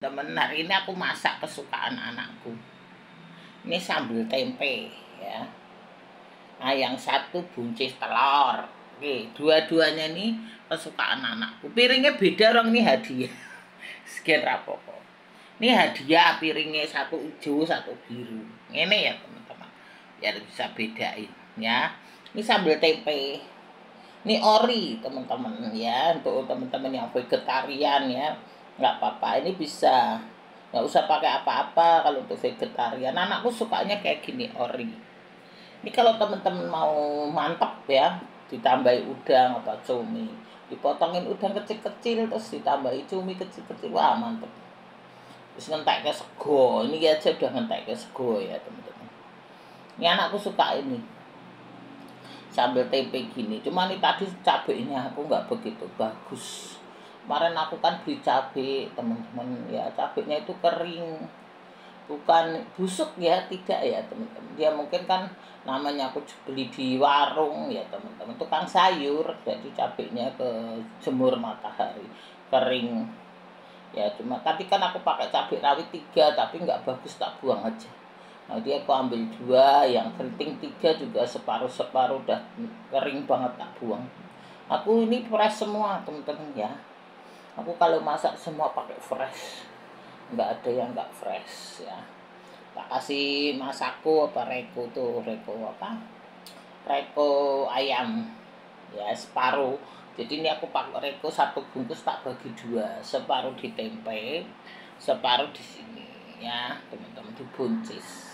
Temen, hari ini aku masak kesukaan anakku. Ini sambal tempe ya. Nah, yang satu buncis telur. Oke, dua-duanya ini kesukaan anakku. Piringnya beda orang, ini hadiah. Sekian rapopo. Ini hadiah, piringnya satu hijau, satu biru. Ini ya teman-teman. Biar bisa bedain ya. Ini sambal tempe. Ini ori teman-teman ya, untuk teman-teman yang vegetarian ya, nggak apa-apa, ini bisa, nggak usah pakai apa-apa kalau untuk vegetarian. Anakku sukanya kayak gini, ori. Ini kalau teman-teman mau mantap ya, ditambahi udang atau cumi, dipotongin udang kecil-kecil terus ditambahi cumi kecil-kecil, wah mantap. Terus ngentek ke sego, ini aja udah ngentek ke sego ya teman-teman. Ini anakku suka ini sambal tempe gini, cuma ini tadi cabenya aku nggak begitu bagus. Kemarin aku kan beli cabai teman-teman ya, cabenya itu kering, bukan busuk ya, tidak ya teman-teman. Dia mungkin kan namanya aku beli di warung ya teman-teman, tukang sayur, jadi cabenya ke jemur matahari kering ya. Cuma tadi kan aku pakai cabai rawit 3 tapi nggak bagus, tak buang aja. Nah, dia aku ambil 2, yang keriting 3 juga separuh-separuh udah kering banget, tak buang. Aku ini fresh semua teman-teman ya. Aku kalau masak semua pakai fresh, nggak ada yang nggak fresh ya. Tak kasih masakku apa reko tuh, reko apa, reko ayam ya, separuh. Jadi ini aku pakai reko 1 bungkus, tak bagi 2, separuh di tempe, separuh di sini ya teman-teman, dibuncis.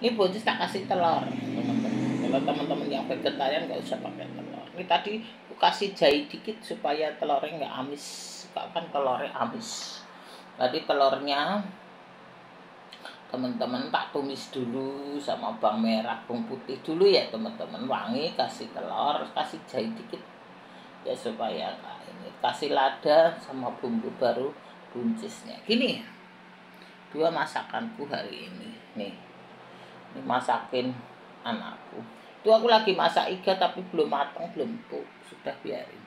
Ini buncis tak kasih telur teman-teman. Kalau teman-teman yang vegetarian nggak usah pakai telur. Ini tadi aku kasih jahe dikit supaya telurnya nggak amis. Kan telurnya amis. Tadi telurnya teman-teman tak tumis dulu sama bawang merah, bawang putih dulu ya teman-teman. Wangi, kasih telur, kasih jahe dikit ya supaya ini kasih lada sama bumbu baru buncisnya. Gini 2 masakanku hari ini nih. Ini masakin anakku. Itu aku lagi masak iga tapi belum matang, belum empuk, sudah biarin.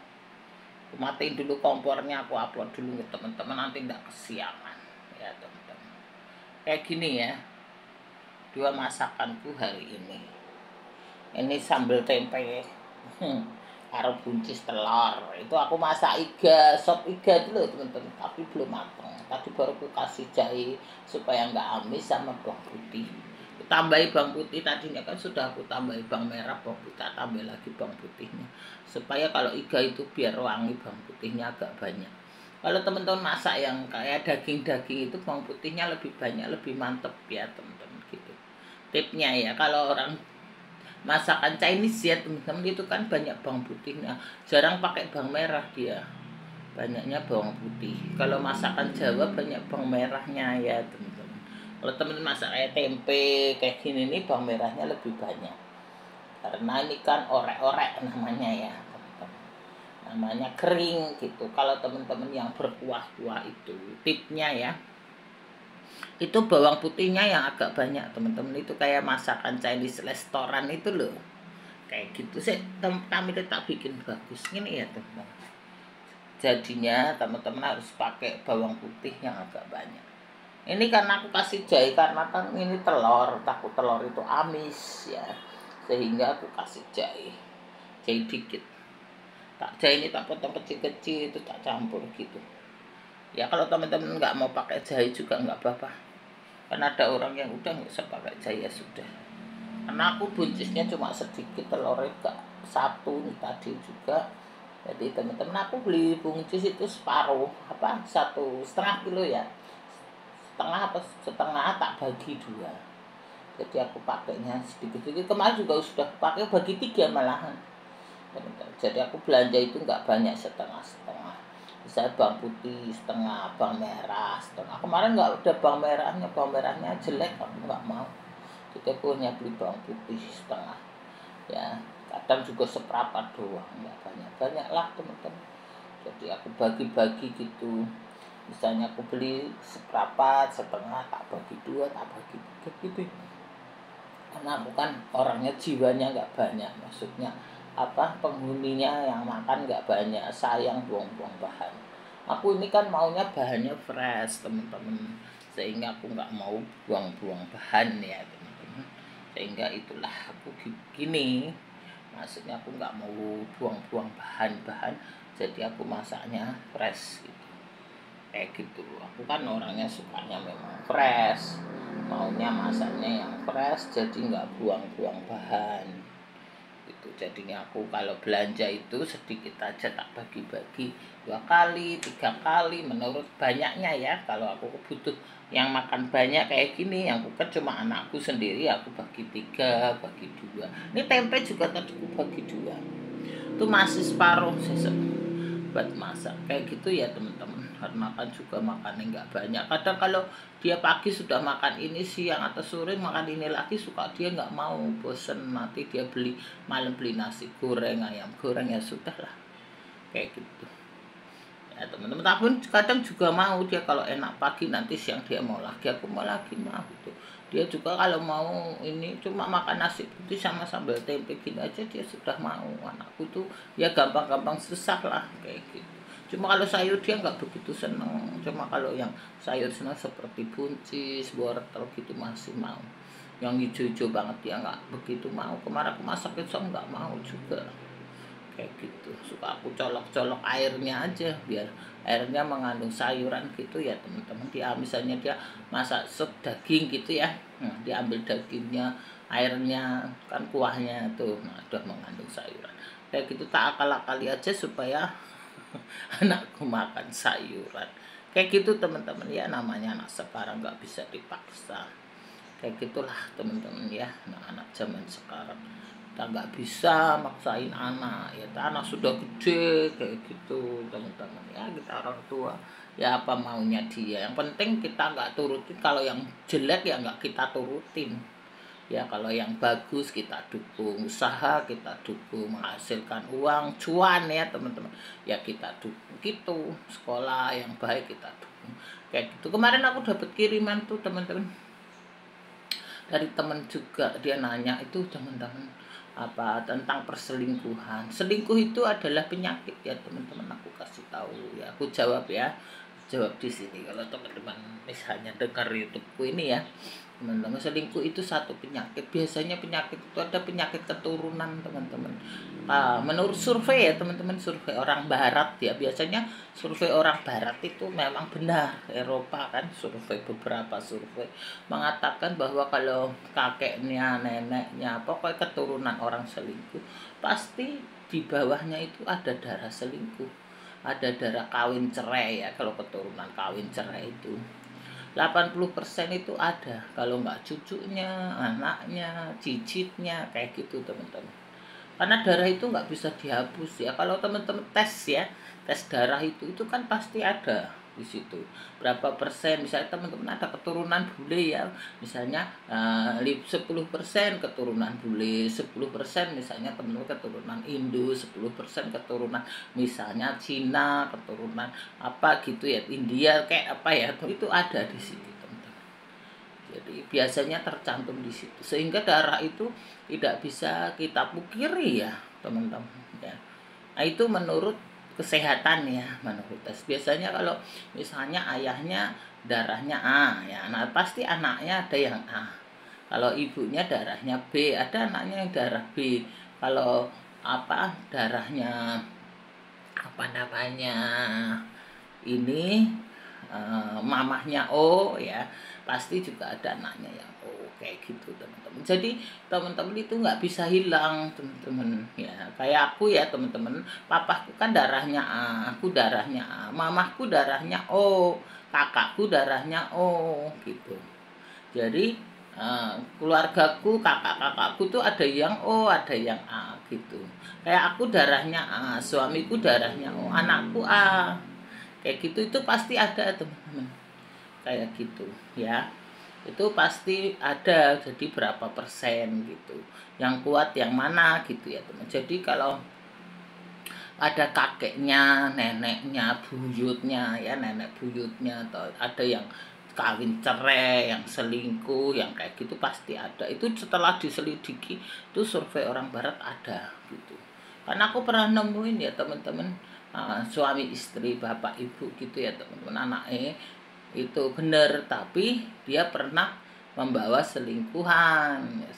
Aku matiin dulu kompornya, aku upload dulu ke teman-teman, nanti enggak kesiangan ya teman-teman. Kayak gini ya, 2 masakanku hari ini. Ini sambal tempe karo buncis telur. Itu aku masak iga, sop iga dulu teman-teman, tapi belum matang. Tadi baru aku kasih jahe supaya enggak amis sama bawang putih. Tambahi bawang putih, tadinya kan sudah aku tambahi bawang merah, bawang putih, tambah lagi bawang putihnya supaya kalau iga itu biar wangi, bawang putihnya agak banyak. Kalau teman-teman masak yang kayak daging-daging itu bawang putihnya lebih banyak, lebih mantep ya teman-teman gitu. Tipnya ya, kalau orang masakan Chinese ya teman-teman, itu kan banyak bawang putihnya, jarang pakai bawang merah, dia banyaknya bawang putih. Kalau masakan Jawa banyak bawang merahnya ya teman-teman. Kalau temen masak kayak tempe kayak gini nih, bawang merahnya lebih banyak karena ini kan orek-orek namanya ya teman-teman, namanya kering gitu. Kalau teman-teman yang berkuah-kuah itu tipnya ya, itu bawang putihnya yang agak banyak teman-teman. Itu kayak masakan Chinese restoran itu loh, kayak gitu sih. Kami tak bikin bagus ini ya teman-teman. Jadinya teman-teman harus pakai bawang putih yang agak banyak. Ini karena aku kasih jahe karena kan ini telur, takut telur itu amis ya, sehingga aku kasih jahe dikit. Tak jahe ini tak potong kecil-kecil, itu tak campur gitu. Ya kalau teman-teman nggak mau pakai jahe juga nggak apa-apa. Karena ada orang yang udah nggak usah pakai jahe ya sudah. Karena aku buncisnya cuma sedikit, telurnya gak 1 nih tadi juga. Jadi teman-teman, aku beli buncis itu separuh, apa 1,5 kilo ya. Setengah tak bagi 2, jadi aku pakainya sedikit-sedikit. Kemarin juga sudah pakai bagi 3 malahan. Jadi aku belanja itu nggak banyak, setengah-setengah. Bisa bawang putih setengah, bawang merah setengah. Kemarin nggak ada bawang merahnya jelek, aku nggak mau. Jadi aku hanya beli bawang putih setengah ya, kadang juga seperempat doang, nggak banyak lah teman-teman. Jadi aku bagi-bagi gitu. Misalnya aku beli seperempat, setengah, tak bagi 2, tak bagi 3 gitu. Karena aku kan orangnya jiwanya nggak banyak, maksudnya apa, penghuninya yang makan nggak banyak, sayang buang-buang bahan. Aku ini kan maunya bahannya fresh teman-teman, sehingga aku nggak mau buang-buang bahan ya teman-teman. Sehingga itulah aku gini, maksudnya aku nggak mau buang-buang bahan-bahan, jadi aku masaknya fresh gitu. Kayak gitu, aku kan orangnya sukanya memang fresh, maunya masaknya yang fresh, jadi nggak buang-buang bahan gitu. Jadinya aku kalau belanja itu sedikit aja, tak bagi-bagi 2 kali 3 kali menurut banyaknya ya. Kalau aku butuh yang makan banyak kayak gini, yang bukan cuma anakku sendiri, aku bagi 3 bagi 2. Ini tempe juga tadi aku bagi 2, itu masih separuh sisa buat masak kayak gitu ya teman-teman. Karena kan juga makannya nggak banyak, kadang kalau dia pagi sudah makan ini, siang atau sore makan ini lagi, suka dia nggak mau, bosen, nanti dia beli malam, beli nasi goreng, ayam goreng, ya sudah lah kayak gitu ya teman-teman. Tapi kadang juga mau dia, kalau enak pagi nanti siang dia mau lagi, aku mau lagi, mau gitu. Dia juga kalau mau ini cuma makan nasi putih sama sambal tempe gini aja dia sudah mau. Anakku tuh ya gampang-gampang susah lah kayak gitu. Cuma kalau sayur dia nggak begitu seneng. Cuma kalau yang sayur seneng seperti buncis, wortel gitu masih mau. Yang hijau-hijau banget dia nggak begitu mau. Kemarin aku masak itu nggak mau juga kayak gitu. Suka aku colok-colok airnya aja biar airnya mengandung sayuran gitu ya teman-teman. Dia misalnya dia masak sup daging gitu ya, nah, dia ambil dagingnya, airnya kan kuahnya tuh, nah udah mengandung sayuran kayak gitu. Tak akal-akali aja supaya anakku makan sayuran kayak gitu teman-teman ya. Namanya anak sekarang nggak bisa dipaksa, kayak gitulah teman-teman ya. Nah, anak zaman sekarang kita nggak bisa maksain anak ya, anak sudah gede kayak gitu teman-teman ya. Kita orang tua ya apa maunya dia, yang penting kita nggak turutin. Kalau yang jelek ya nggak kita turutin ya. Kalau yang bagus kita dukung, usaha kita dukung, menghasilkan uang cuan ya teman-teman ya, kita dukung gitu. Sekolah yang baik kita dukung kayak gitu. Kemarin aku dapat kiriman tuh teman-teman dari temen juga, dia nanya itu teman-teman apa tentang perselingkuhan. Selingkuh itu adalah penyakit ya teman-teman, aku kasih tahu ya, aku jawab ya, jawab di sini. Kalau teman-teman misalnya dengar YouTubeku ini ya teman-teman, selingkuh itu satu penyakit. Biasanya penyakit itu ada penyakit keturunan teman-teman. Menurut survei ya teman-teman, survei orang barat ya, biasanya survei orang barat itu memang benar. Eropa kan survei, beberapa survei mengatakan bahwa kalau kakeknya, neneknya, pokoknya keturunan orang selingkuh, pasti di bawahnya itu ada darah selingkuh, ada darah kawin cerai ya. Kalau keturunan kawin cerai itu 80% itu ada, kalau nggak cucunya, anaknya, cicitnya, kayak gitu teman-teman. Karena darah itu nggak bisa dihapus ya. Kalau teman-teman tes ya, tes darah itu kan pasti ada di situ berapa persen. Misalnya teman-teman ada keturunan bule ya, misalnya 10% keturunan bule, 10% misalnya teman-teman keturunan Indo, 10% keturunan misalnya Cina, keturunan apa gitu ya, India kayak apa ya, itu ada di situ teman-teman. Jadi biasanya tercantum di situ, sehingga darah itu tidak bisa kita pungkiri ya teman-teman ya. Nah, itu menurut kesehatan ya, menurut tes. Biasanya kalau misalnya ayahnya darahnya A ya, nah pasti anaknya ada yang A. Kalau ibunya darahnya B, ada anaknya yang darah B. Kalau apa darahnya apa namanya ini mamahnya O ya, pasti juga ada anaknya yang O kayak gitu teman-teman. Jadi teman-teman itu nggak bisa hilang teman-teman ya. Kayak aku ya teman-teman, papaku kan darahnya A, aku darahnya A, mamahku darahnya O, kakakku darahnya O gitu. Jadi keluargaku, kakak-kakakku tuh ada yang O, ada yang A gitu. Kayak aku darahnya A, suamiku darahnya O, anakku A. Kayak gitu itu pasti ada teman-teman. Kayak gitu ya. Itu pasti ada, jadi berapa persen gitu. Yang kuat yang mana gitu ya teman. Jadi kalau ada kakeknya, neneknya, buyutnya ya, nenek buyutnya, atau ada yang kawin cerai, yang selingkuh, yang kayak gitu pasti ada. Itu setelah diselidiki, itu survei orang barat ada gitu. Karena aku pernah nemuin ya teman-teman, suami istri, bapak ibu gitu ya teman-teman, anaknya itu benar, tapi dia pernah membawa selingkuhannya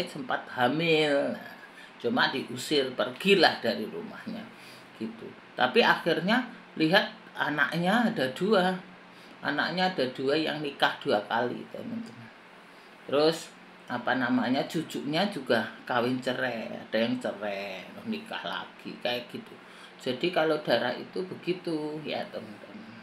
sempat hamil. Nah, cuma diusir, pergilah dari rumahnya gitu. Tapi akhirnya lihat anaknya ada dua yang nikah 2 kali teman-teman. Terus cucunya juga kawin cerai, ada yang cerai nikah lagi kayak gitu. Jadi kalau darah itu begitu ya teman-teman,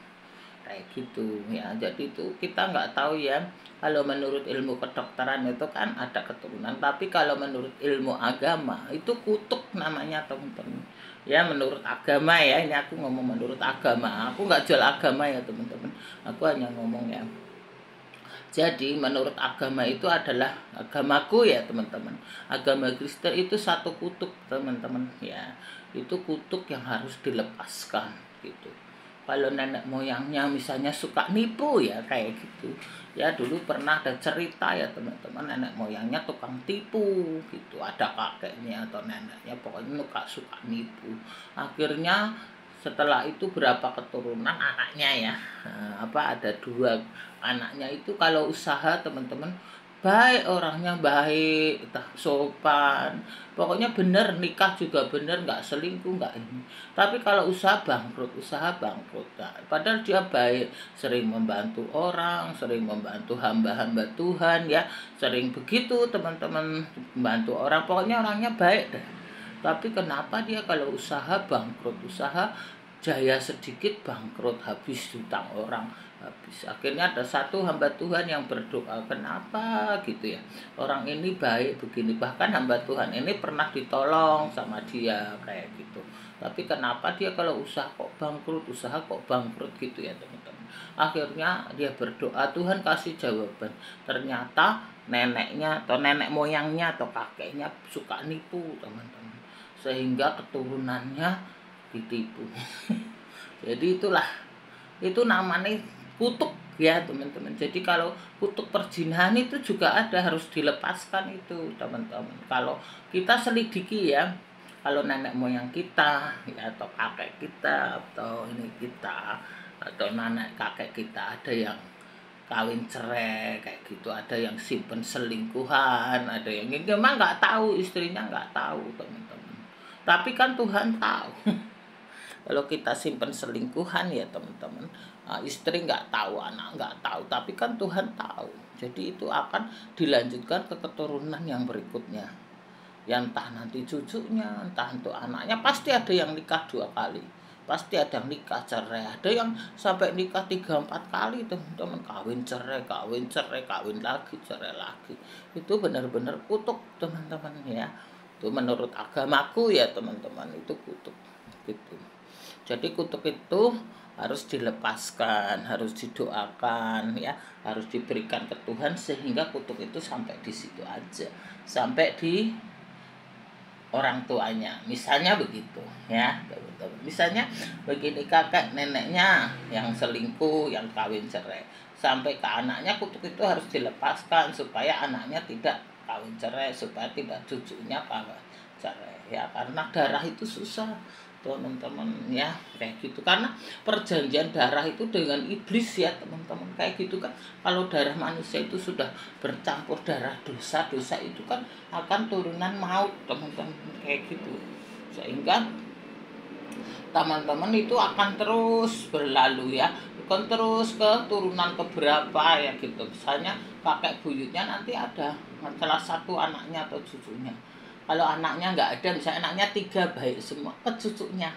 kayak gitu ya. Jadi itu kita nggak tahu ya, kalau menurut ilmu kedokteran itu kan ada keturunan, tapi kalau menurut ilmu agama itu kutuk namanya teman-teman ya. Menurut agama ya, ini aku ngomong menurut agama, aku nggak jual agama ya teman-teman, aku hanya ngomong ya. Jadi menurut agama itu adalah agamaku ya teman-teman, agama Kristen itu satu kutuk teman-teman ya. Itu kutuk yang harus dilepaskan gitu. Kalau nenek moyangnya misalnya suka nipu ya kayak gitu ya. Dulu pernah ada cerita ya teman-teman, nenek moyangnya tukang tipu gitu, ada kakeknya atau neneknya pokoknya suka nipu. Akhirnya setelah itu berapa keturunan anaknya ya, ada 2 anaknya itu kalau usaha teman-teman baik, orangnya baik, sopan, pokoknya bener, nikah juga bener, nggak selingkuh, nggak ini. Tapi kalau usaha bangkrut. Nah, padahal dia baik, sering membantu orang, sering membantu hamba-hamba Tuhan ya, sering begitu teman-teman, membantu orang, pokoknya orangnya baik deh. Tapi kenapa dia kalau usaha bangkrut, usaha jaya sedikit bangkrut, habis hutang orang, habis. Akhirnya ada satu hamba Tuhan yang berdoa, kenapa gitu ya, orang ini baik begini, bahkan hamba Tuhan ini pernah ditolong sama dia kayak gitu, tapi kenapa dia kalau usaha kok bangkrut gitu ya teman-teman. Akhirnya dia berdoa, Tuhan kasih jawaban, ternyata neneknya atau nenek moyangnya atau kakeknya suka nipu teman-teman, sehingga keturunannya ditipu. Jadi itu namanya kutuk ya teman-teman. Jadi kalau kutuk perzinahan itu juga ada, harus dilepaskan itu teman-teman. Kalau kita selidiki ya, kalau nenek moyang kita ya, atau kakek kita, atau ini kita, atau nenek kakek kita ada yang kawin cerai kayak gitu, ada yang simpen selingkuhan, ada yang ini memang nggak tahu, istrinya nggak tahu teman-teman, tapi kan Tuhan tahu. Kalau kita simpen selingkuhan ya teman-teman, istri nggak tahu, anak nggak tahu, tapi kan Tuhan tahu. Jadi itu akan dilanjutkan ke keturunan yang berikutnya, yang entah nanti cucunya, entah untuk anaknya, pasti ada yang nikah 2 kali, pasti ada yang nikah cerai, ada yang sampai nikah 3-4 kali teman-teman, kawin cerai, kawin lagi, cerai lagi. Itu benar-benar kutuk teman-teman ya. Itu menurut agamaku ya teman-teman, itu kutuk gitu. Jadi kutuk itu harus dilepaskan, harus didoakan ya, harus diberikan ke Tuhan, sehingga kutuk itu sampai di situ aja, sampai di orang tuanya, misalnya begitu ya. Misalnya begini, kakek neneknya yang selingkuh, yang kawin cerai, sampai ke anaknya, kutuk itu harus dilepaskan supaya anaknya tidak kawin cerai, supaya tidak cucunya kawin cerai ya, karena darah itu susah teman-teman ya, kayak gitu. Karena perjanjian darah itu dengan iblis ya teman-teman, kayak gitu kan. Kalau darah manusia itu sudah bercampur darah dosa itu kan akan turunan maut teman-teman, kayak gitu. Sehingga teman-teman itu akan terus berlalu ya, akan terus ke turunan keberapa ya gitu. Misalnya kakek buyutnya nanti ada salah satu anaknya atau cucunya. Kalau anaknya nggak ada, misalnya anaknya 3 baik semua, ke cucunya.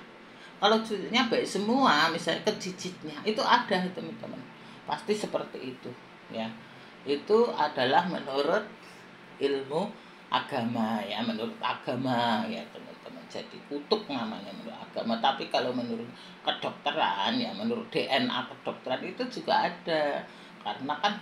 Kalau cucunya baik semua, misalnya ke cicitnya, itu ada teman-teman. Pasti seperti itu ya. Itu adalah menurut ilmu agama ya, menurut agama ya teman-teman. Jadi kutuk namanya menurut agama. Tapi kalau menurut kedokteran ya, menurut DNA kedokteran itu juga ada. Karena kan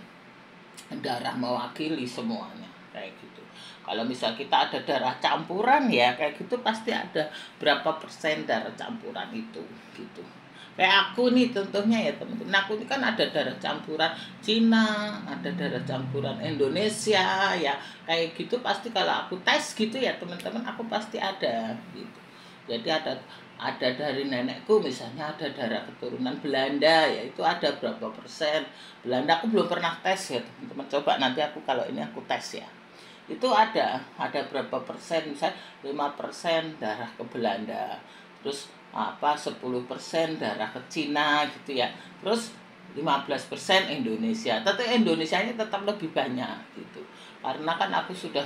darah mewakili semuanya kayak gitu. Kalau misal kita ada darah campuran ya kayak gitu, pasti ada berapa persen darah campuran itu gitu. Kayak aku nih contohnya ya teman-teman, aku ini kan ada darah campuran Cina, ada darah campuran Indonesia ya, kayak gitu. Pasti kalau aku tes gitu ya teman-teman, aku pasti ada gitu. Jadi ada ada dari nenekku misalnya ada darah keturunan Belanda ya itu ada berapa persen. Belanda aku belum pernah tes ya teman-teman, coba nanti aku kalau ini aku tes ya. Itu ada berapa persen, misalnya 5% darah ke Belanda, terus 10% darah ke Cina gitu ya, terus 15% Indonesia. Tapi Indonesianya tetap lebih banyak gitu, karena kan aku sudah,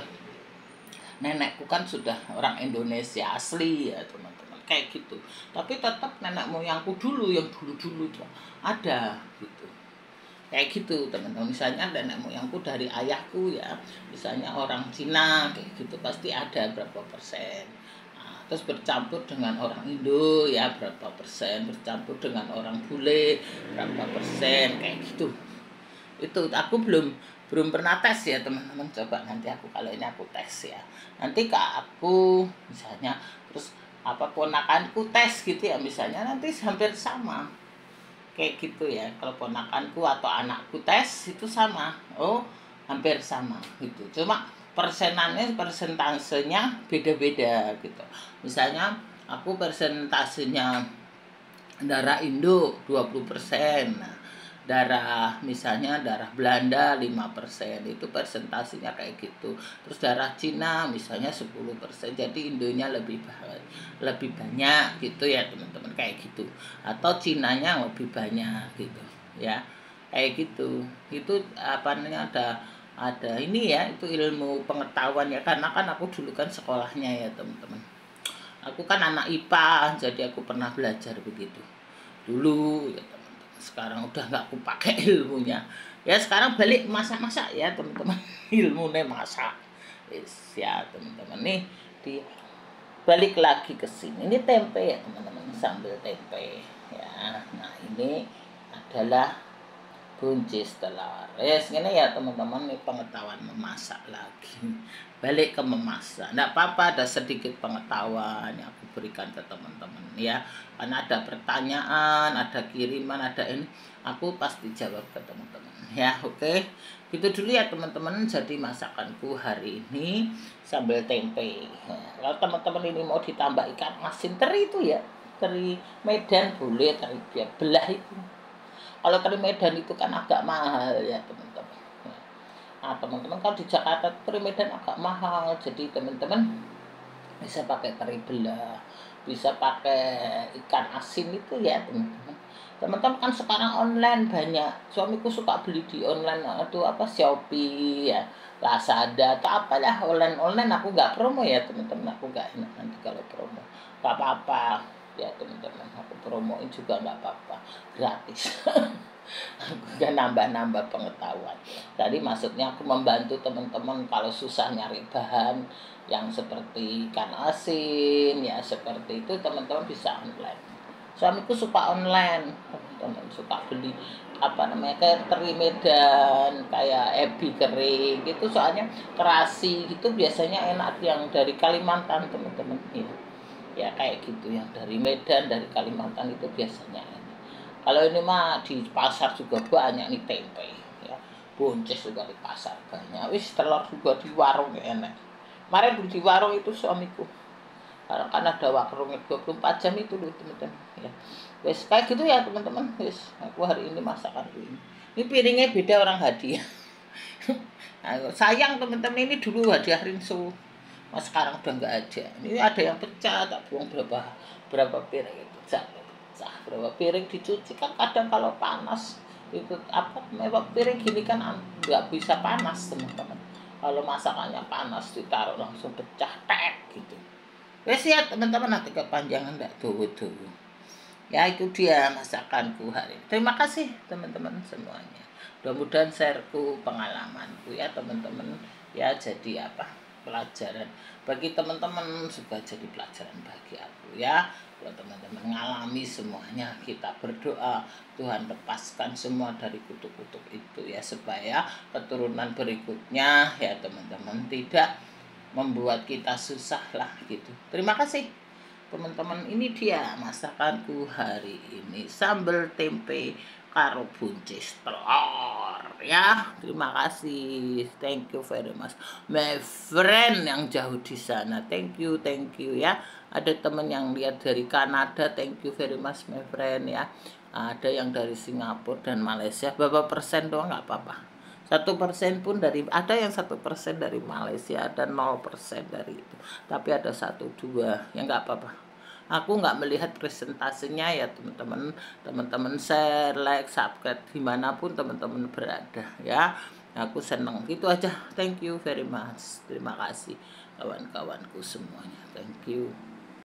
nenekku kan sudah orang Indonesia asli ya teman-teman kayak gitu. Tapi tetap nenek moyangku dulu yang dulu-dulu tuh ada gitu, kayak gitu teman-teman. Misalnya nenek moyangku dari ayahku ya, misalnya orang Cina kayak gitu, pasti ada berapa persen. Nah, terus bercampur dengan orang Indo ya berapa persen, bercampur dengan orang bule berapa persen kayak gitu. Itu aku belum pernah tes ya teman-teman, coba nanti aku kalau ini aku tes ya. Nanti kak aku misalnya, terus ponakanku tes gitu ya, misalnya nanti hampir sama kayak gitu ya. Kalau ponakanku atau anakku tes itu sama, oh hampir sama gitu, cuma persentasenya beda-beda gitu. Misalnya aku persentasenya darah Indo 20%, nah, misalnya darah Belanda 5%, itu persentasenya kayak gitu. Terus darah Cina misalnya 10%, jadi Indonya lebih banyak gitu ya teman-teman kayak gitu, atau Cinanya lebih banyak gitu ya kayak gitu. Itu apa namanya, ada ini ya, itu ilmu pengetahuan ya, karena kan aku dulu kan sekolahnya ya teman-teman, aku kan anak IPA, jadi aku pernah belajar begitu dulu ya teman-teman. Sekarang udah nggak aku pakai ilmunya ya, sekarang balik masak-masak ya teman-teman. Ilmunya masak yes, ya teman-teman. Nih di balik lagi ke sini, ini tempe ya teman-teman, sambal tempe ya. Nah ini adalah buncis telur. Yes, ini ya teman-teman, ini pengetahuan memasak lagi. Balik ke memasak. Enggak apa-apa, ada sedikit pengetahuan yang aku berikan ke teman-teman ya. Karena ada pertanyaan, ada kiriman, ada ini, aku pasti jawab ke teman-teman. Ya, oke. Gitu dulu ya teman-teman. Jadi masakanku hari ini sambal tempe. Ya, kalau teman-teman ini mau ditambah ikan asin teri itu ya, teri Medan boleh, teri biar belah itu. Kalau teri Medan itu kan agak mahal ya teman-teman. Nah teman-teman, kalau di Jakarta teri Medan agak mahal, jadi teman-teman bisa pakai teri belah, bisa pakai ikan asin itu ya teman-teman. Teman-teman kan sekarang online banyak, suamiku suka beli di online itu Shopee ya, Lazada atau apalah online. Aku nggak promo ya teman-teman, aku nggak enak nanti kalau promo, nggak apa-apa ya teman-teman, aku promoin juga nggak apa-apa, gratis. Aku kan nambah-nambah pengetahuan. Tadi maksudnya aku membantu teman-teman kalau susah nyari bahan yang seperti ikan asin ya, seperti itu teman-teman bisa online. Suamiku suka online, teman-teman, suka beli kayak teri Medan, kayak ebi kering gitu, soalnya terasi gitu biasanya enak yang dari Kalimantan teman-teman ya. Ya kayak gitu, yang dari Medan, dari Kalimantan itu biasanya enak. Kalau ini mah di pasar juga banyak nih tempe ya. Buncis juga di pasar banyak. Wis telur juga di warung ya enak. Kemarin beli di warung itu suamiku. Karena kan ada warung 24 jam itu loh teman-teman ya. Wis kayak gitu ya teman-teman. Wis aku hari ini masakan ini. Ini piringnya beda orang hadiah. Nah, sayang teman-teman, ini dulu hadiah Rinso. Mas sekarang udah nggak ada. Ini ada yang pecah, tak buang berapa piring itu pecah. Berapa piring dicuci kan kadang kalau panas itu mewah piring gini kan nggak bisa panas teman-teman. Kalau masakannya panas ditaruh langsung pecah tek gitu. Wes ya teman-teman, nanti kepanjangan nggak tuh. Ya itu dia masakanku hari ini. Terima kasih teman-teman semuanya. Mudah-mudahan shareku, pengalamanku ya teman-teman ya, jadi pelajaran bagi teman-teman, juga jadi pelajaran bagi aku ya. Kalau teman-teman mengalami semuanya, kita berdoa Tuhan lepaskan semua dari kutuk-kutuk itu ya, supaya keturunan berikutnya ya teman-teman tidak membuat kita susah lah gitu. Terima kasih teman-teman, ini dia masakanku hari ini, sambal tempe karo buncis telur ya. Terima kasih, thank you very much my friend yang jauh di sana, thank you ya. Ada temen yang lihat dari Kanada, thank you very much my friend ya. Ada yang dari Singapura dan Malaysia, berapa persen doang nggak apa-apa. 1% pun dari, ada yang 1% dari Malaysia dan 0% dari itu. Tapi ada 1-2 yang nggak apa-apa. Aku nggak melihat presentasinya ya teman-teman. Teman-teman share, like, subscribe dimanapun teman-teman berada ya. Aku senang. Itu aja. Thank you very much. Terima kasih kawan-kawanku semuanya. Thank you.